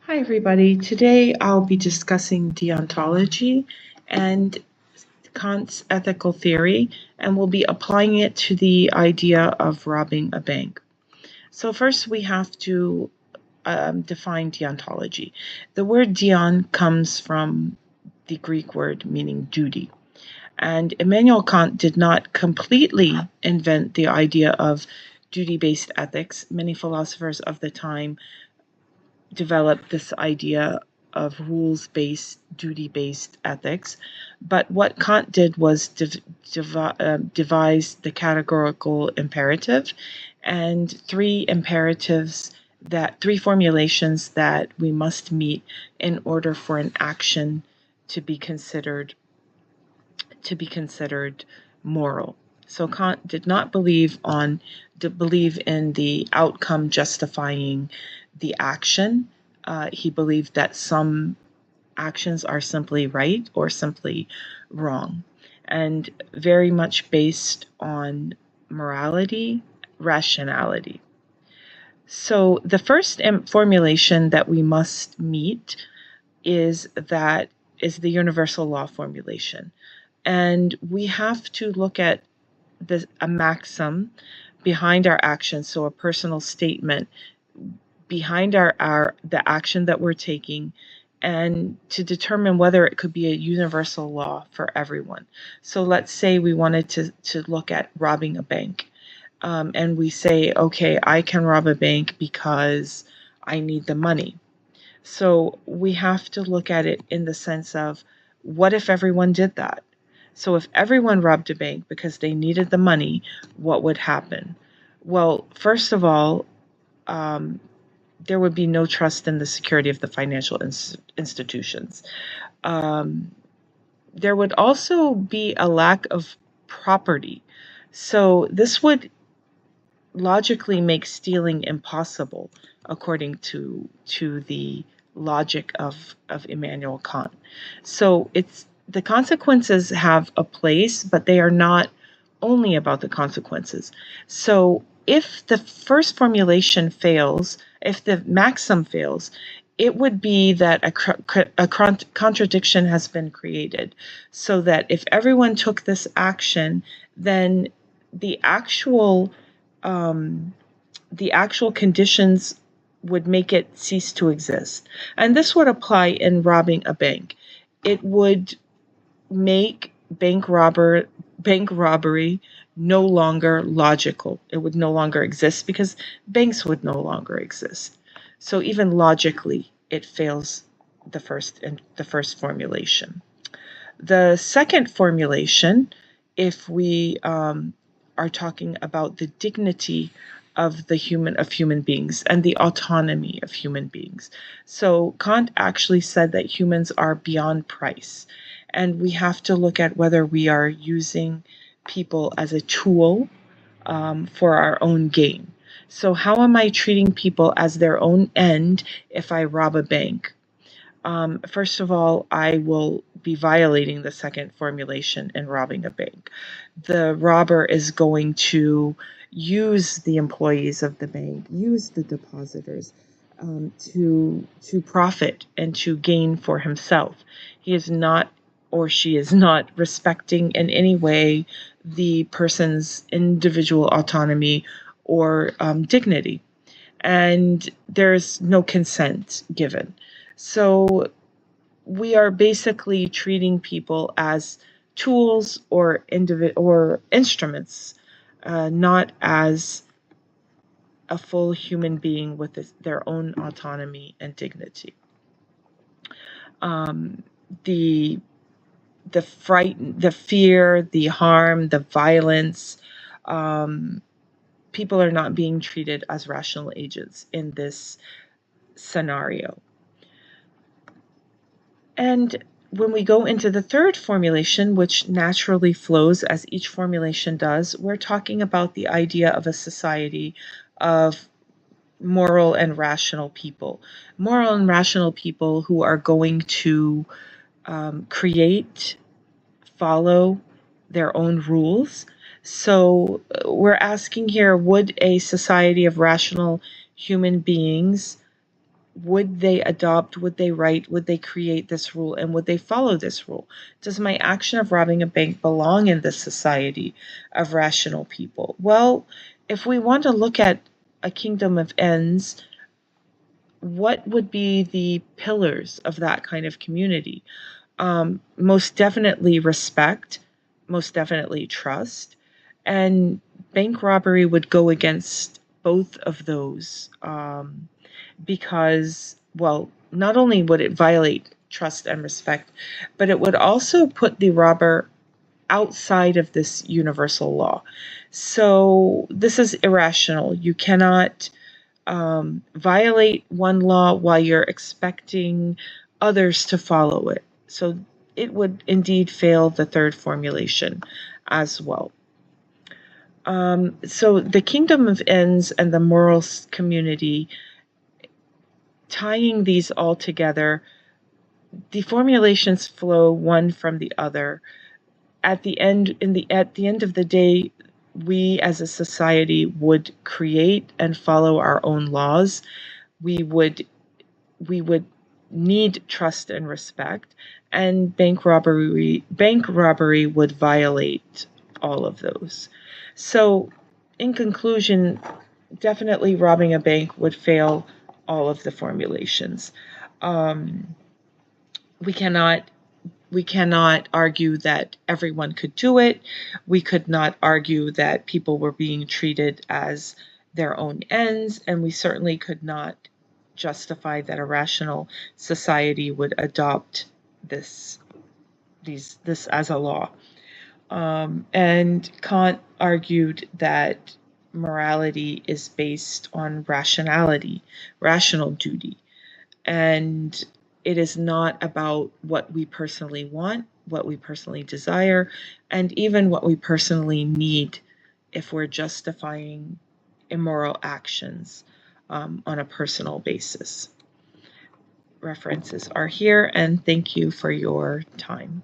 Hi, everybody. Today I'll be discussing deontology and Kant's ethical theory, and we'll be applying it to the idea of robbing a bank. So first we have to define deontology. The word deon comes from the Greek word meaning duty. And Immanuel Kant did not completely invent the idea of duty-based ethics. Many philosophers of the time developed this idea of rules-based, duty-based ethics. But what Kant did was devise the categorical imperative and three formulations that we must meet in order for an action to be considered moral. So Kant did not believe in the outcome justifying the action. He believed that some actions are simply right or simply wrong, and very much based on morality, rationality. So the first formulation that we must meet is the universal law formulation. And we have to look at a maxim behind our action, so a personal statement behind the action that we're taking, and to determine whether it could be a universal law for everyone. So let's say we wanted to look at robbing a bank, and we say, okay, I can rob a bank because I need the money. So we have to look at it in the sense of, what if everyone did that? So if everyone robbed a bank because they needed the money, what would happen? Well, first of all, there would be no trust in the security of the financial institutions. There would also be a lack of property. So this would logically make stealing impossible, according to the logic of Immanuel Kant. So the consequences have a place, but they are not only about the consequences. So if the first formulation fails, if the maxim fails, it would be that a contradiction has been created, so that if everyone took this action, then the actual conditions would make it cease to exist. And this would apply in robbing a bank. It would make bank robbery no longer logical. It would no longer exist because banks would no longer exist. So even logically, it fails the first formulation. The second formulation, if we are talking about the dignity of human beings and the autonomy of human beings. So Kant actually said that humans are beyond price, and we have to look at whether we are using people as a tool for our own gain. So how am I treating people as their own end if I rob a bank? First of all, I will be violating the second formulation in robbing a bank. The robber is going to use the employees of the bank, use the depositors, to profit and to gain for himself. He is not, or she is not, respecting in any way the person's individual autonomy or dignity. And there's no consent given. So we are basically treating people as tools or instruments, not as a full human being with their own autonomy and dignity. The fear, the harm, the violence, people are not being treated as rational agents in this scenario. And when we go into the third formulation, which naturally flows as each formulation does, we're talking about the idea of a society of moral and rational people. Moral and rational people who are going to follow their own rules. So we're asking here, would a society of rational human beings would they adopt, would they write, would they create this rule, and would they follow this rule? Does my action of robbing a bank belong in this society of rational people? Well, if we want to look at a kingdom of ends, what would be the pillars of that kind of community? Most definitely respect, most definitely trust, and bank robbery would go against both of those. Because, well, not only would it violate trust and respect, but it would also put the robber outside of this universal law. So this is irrational. You cannot violate one law while you're expecting others to follow it. So it would indeed fail the third formulation as well. So the kingdom of ends and the moral community, tying these all together, the formulations flow one from the other. At the end of the day, we as a society would create and follow our own laws. We would need trust and respect, and bank robbery would violate all of those. So in conclusion, definitely robbing a bank would fail all of the formulations. We cannot argue that everyone could do it. We could not argue that people were being treated as their own ends, and we certainly could not justify that a rational society would adopt this as a law. And Kant argued that morality is based on rationality, rational duty, and it is not about what we personally want, what we personally desire, and even what we personally need if we're justifying immoral actions on a personal basis. References are here, and thank you for your time.